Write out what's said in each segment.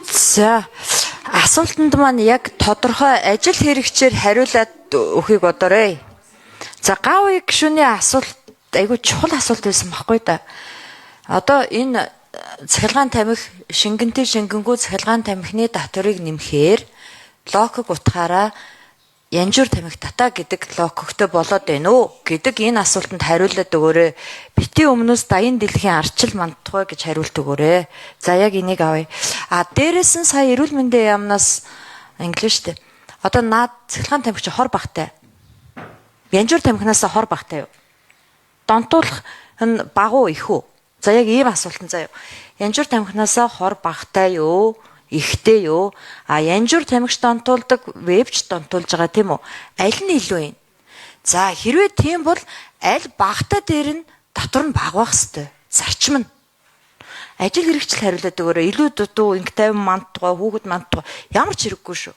За асуултанд маань яг тодорхой ажил хэрэгчээр хариулаад өгөхийг бодоорой. За гавь гишүүний асуулт айгүй чухал асуулт байсан байхгүй да. Одоо энэ цахилгаан тамхи шингэнтэй шингэнгүү цахилгаан тамхины татварыг нэмэхээр локог утгаараа янжуур тамхи татаа гэдэг локогтой болоод байна уу гэдэг энэ асуултанд хариулаад өгөөрэй. Бити өмнөөс даян дэлхийн арчил мандтугай гэж хариулт өгөөрэй. За яг энийг авъя. Дээрээс нь сая эрүүл мэндийн яамнаас инглиш штэ. Одоо наад цахилгаан тамхи чи хор багтай. Янжуур тамхинаас хор багтай юу? Донтуулах нь багуу их үү? За яг ийм асуултан заяа. Янжуур тамхинаас хор багтай юу? Ихтэй юу? Янжуур тамхич донтуулдаг, вебч донтуулж байгаа тийм үү? Аль нь илүү юм? За хэрвээ тийм бол аль багтаа дээр нь татвар нь бага байх ёстой. Зарчим нь. Ажил хэрэгжил хариулаад өгөөрэй. Илүү дутуу, инг 50 мандтугай, хүүхэд мандтугай ямар ч хэрэггүй шүү.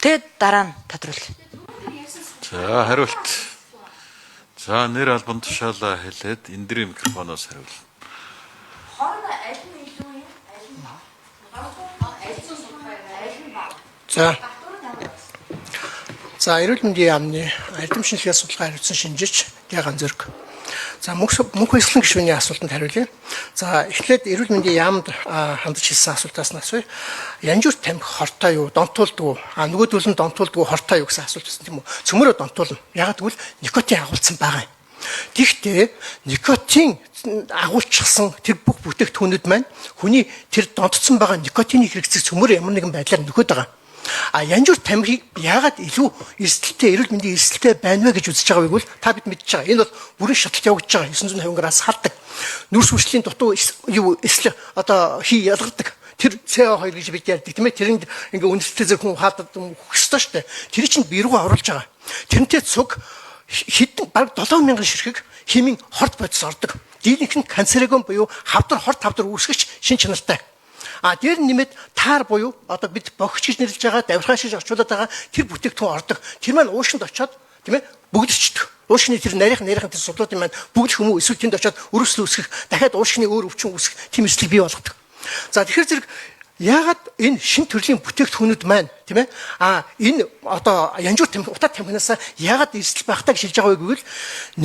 Тэгээд дараа нь тодруулъя. За хариулт. За нэр албан тушаалаа хэлээд эндрийн микрофоноос хариулна. Хоорондоо аль нь илүү юм? За эрүүл мэндийн яамны албан шинжилгээ судалгаа хариуцсан шинжиж Гяган Зэрэг. За мөнх эслэн гишүүний асуултанд хариулъя. За эхлээд эрүүл мэндийн яамд хандаж хэлсэн асуултаас нь асууя. Янжуур тамхи хортой юу, донтуулдаг уу? Нөгөөдөл нь донтуулдаг уу, хортой юу гэсэн асуулт байсан тийм үү? Цөмөрөө донтуулна. Ягаад гэвэл никотин агуулсан байгаа юм. Тэгэхдээ никотин агуулчихсан тэр бүх бүтээгдэхүүнүүд маань хүний тэр донтцсон байгаа никотины хэрэгцээг цөмөр ямар нэгэн байдлаар нөхөд байгаа. Янжуур тамхиг яагаад илүү эрсдэлтэй эрүүл мэндийн эрсдэлтэй байна вэ гэж үзэж байгааг бол та бид мэдж байгаа. Энэ бол бүрэн шаталт явагдаж байгаа 950 градус халдаг. Нүрс хүчлийн дутуу юу эсэл одоо хий ялгардаг. Тэр CO2 гэж бид ярьдаг тийм ээ. Тэрэнд ингээ үнэлттэй зэрэг хүн хаалт хөстэй штэ. Тэр чинь бие рүү оруулж байгаа. Тэрнтэй цуг хэдэн бараг 7000 ширхэг химийн хорт бодис ордог. Дийлэнх нь канцерогон буюу хавдар хорт хавдар үүсгэж шин чанартай. Дээр нэмээд таар буюу одоо бид бохич гэж нэрлэж байгаа, давирхаа шиг орчуулад байгаа тэр бүтээгдэхүүн ордог. Тэр маань уушинд очоод тийм ээ бүгдэрчдэг. Уушны тэр нарийнхан тэр судлуудын маань бүгд хүмүүс эсвэл тэнд очоод өрөслө үүсгэх, дахиад уушны өөр өвчин үүсгэх тийм эслэг бий болгодог. За тэгэхээр зэрэг яагаад энэ шин төрлийн бүтээгдэхүүнүүд маань тийм ээ энэ одоо янжуур тамхи утаа тамхинаас яагаад эрсдэл багтаа гэж хэлж байгаа вэ гэвэл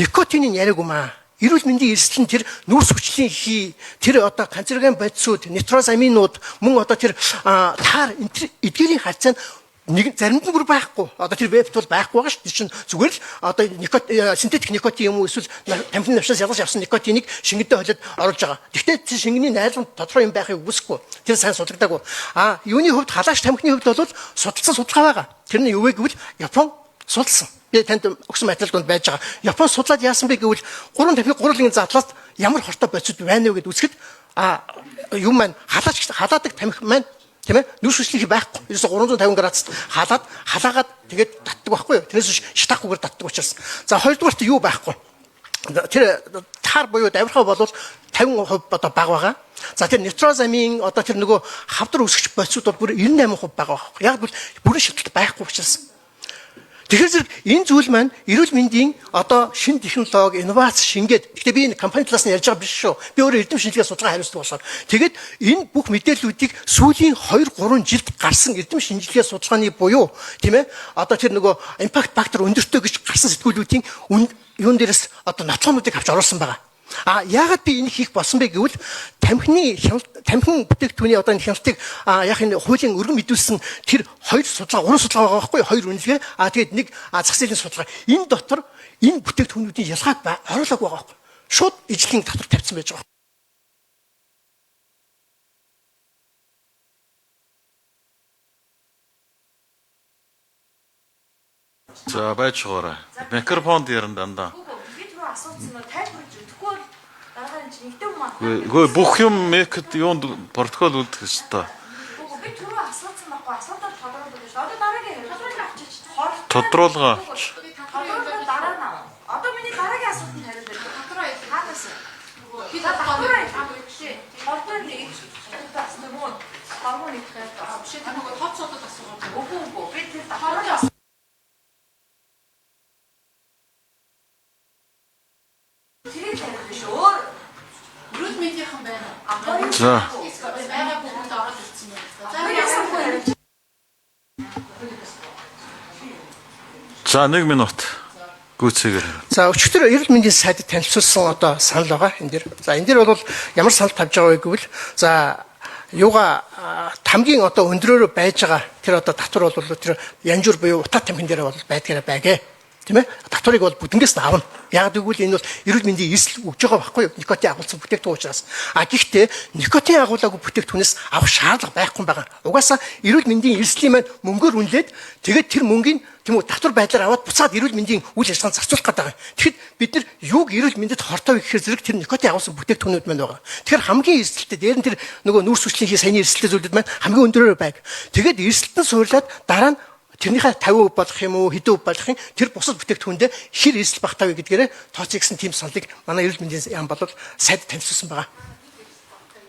никотинын яриаг юм аа. Эрүүл мэндийн эрсдэл нь тэр нүрс хүчлийн хий, тэр одоо канцероген бодисууд, нитрозаминууд, мөн одоо тэр таар эдгээрийн харьцаанд нэг заримд нь бүр байхгүй. Одоо тэр вебт бол байхгүй байгаа шүү дээ. Чинь зүгээр л одоо синтетик никотин юм уу эсвэл тамхины навшаас ялгаж авсан никотиныг шингэдээ холиод оруулж байгаа. Гэхдээ тэр шингэний найрал тодорхой юм байхыг үгүйсэхгүй. Тэр сайн судагдаагүй. Юуны хувьд халааш тамхины хувьд бол судалсан судалгаа байгаа. Тэр нь юу вэ гэвэл Япон судалсан. Би танд өгсөн материалд байж байгаа. Япон судлаад яасан бэ гэвэл 3 тамхи гурван заллаас ямар хортой бодисуд байна вэ гэдээ үзэхэд юм маань халаадаг тамхи маань тийм ээ нүрс хүчлийн байхгүй. Ерөөсө 350 градус халаагаад тэгээд татдаг байхгүй юу? Тэрнээс шатахгүйгээр татдаг учраас. За хоёрдугаарт юу байхгүй? Тэр таар буюу давирхаа бол 50% одоо бага байгаа. За тэр нитрозамин одоо тэр нөгөө хавдар үүсгэж бодисуд бол бүр 98% бага байгаа. Яг бол бүрэн шаталт байхгүй учраас. Тэгэхээр энэ зүйл маань эрүүл мэндийн одоо шинэ технологи, инновац шингээд. Гэхдээ би энэ компани талаас нь ярьж байгаа биш шүү. Би өөрөө эрдэм шинжилгээ судалгаа хариуцдаг болохоор. Тэгээд энэ бүх мэдээллүүдийг сүүлийн 2-3 жилд гарсан эрдэм шинжилгээ судалгааны буюу тийм ээ одоо тэр нөгөө импакт фактор өндөртэй гэж гарсан сэтгүүлүүдийн юун дээрээс одоо ноцгоонуудыг авч оруулсан байгаа. Яагаад би энийг хийх болсон бэ гэвэл тамхин бүтээгдэхүүний одоо энэ хяналтыг яг энэ хуулийн өргөн мэдүүлсэн тэр 2 судалгаа 3 судалгаа байгаа байхгүй 2 үнэлгээ тэгээд нэг зах зээлийн судалгаа энэ дотор энэ бүтээгдэхүүнүүдийн ялгааг оруулаагүй байгаа байхгүй шууд ижлэгийн татвар тавьсан байж байгаа. За байж байгаарай. Микрофонд яран дандаа. Асуусан нь тайлбарж өгөхгүй бол дараа нь нэгтэй юм аа. Үгүй бүх юм мекд юунд протокол үлдэх ёстой. Би түрүү асуусан байхгүй асуудал тодруулах шүү. Одоо дараагийн тодруулга авчиж тодруулга дараа нь. Одоо миний дараагийн асуултанд хариулъя. Тодруулга хаанаас? Би тодруулга авчих. Тодруулга нэг тас нөгөө харгуун их хайр. Биш та нөгөө тооцоодод асуугаа. Үгүй би тэр тодруулга За. За 1 минут гүйцээгээр. За өчигдөр эрүүл мэндийн сайдд танилцуулсан одоо санал байгаа энэ дэр. За энэ дэр бол ямар санал тавьж байгаа вэ гэвэл за юуга хамгийн одоо өндрөөр байж байгаа тэр одоо татвар бол тэр янжуур буюу утаа тамхин дээр бол байдгаараа байгээ. Тийм ээ? Татварыг бол бүгднгээс нь авна. Яг гэвэл энэ бол эрүүл мэндийн эсэл өгж байгаа байхгүй юу? Никотин агуулсан бүтээгдэхүүн учраас. Гэхдээ никотин агуулаагүй бүтээгдэхүүнээс авах шаардлага байхгүй байгаа. Угаасаа эрүүл мэндийн эслийн маань мөнгөөр үнэлээд тэгээд тэр мөнгийг тийм үү татвар байдлаар аваад буцаад эрүүл мэндийн үйл ажиллагаанд зарцуулах гэдэг юм. Тэгэхэд бид нар юуг эрүүл мэндэд хортой вэ гэхээр зэрэг тэр никотин агуулсан бүтээгдэхүүнүүд маань байгаа. Тэгэхээр хамгийн эсэлтэй дээр нь тэр нөгөө нүүрс хүчлийн саяны эсэлтэй зүйлүүд маань хамгийн өндөрөөр байг. Тэгээд эсэлтэн суурлаад дараа нь тэрнийхээ 50% болох юм уу хэдэн хувь болох юм тэр бусад бүтээгдэхүүндээ хэр эсэл багтаа вэ гэдгээрээ тооцъё гэсэн тийм саналыг манай эрүүл мэндийн яам бол сайд танилцуулсан байгаа.